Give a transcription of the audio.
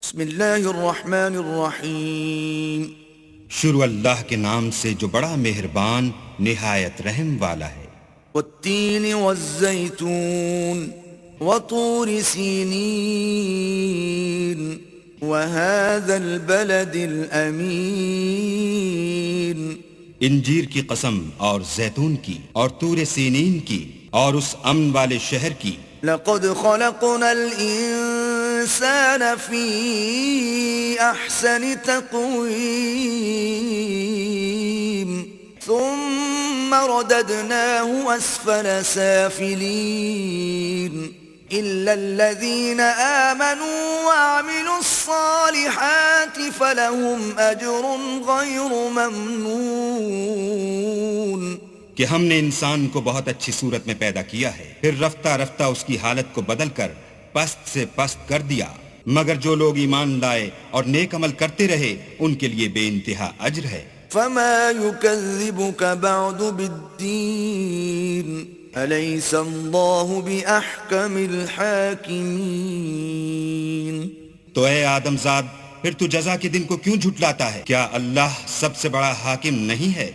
بسم اللہ الرحمن الرحیم. شروع اللہ کے نام سے جو بڑا مہربان نہایت رحم والا ہے. والتین والزیتون وطور سینین وهذا البلد الامین. انجیر کی قسم اور زیتون کی اور طور سینین کی اور اس امن والے شہر کی. لقد خلقنا الانسان فی احسن تقویم ثم رددناه اسفل سافلین إلا الذين آمنوا وعملوا الصالحات فلهم أجر غير ممنون. کہ ہم نے انسان کو بہت اچھی صورت میں پیدا کیا ہے، پھر رفتہ رفتہ اس کی حالت کو بدل کر پست سے پست کر دیا، مگر جو لوگ ایمان لائے اور نیک عمل کرتے رہے ان کے لیے بے انتہا اجر ہے. فما يكذبك بعد بالدين أليس الله بأحكم الحاكمين. تو اے آدم زاد، پھر تو جزا کے دن کو کیوں جھٹلاتا ہے؟ کیا اللہ سب سے بڑا حاکم نہیں ہے؟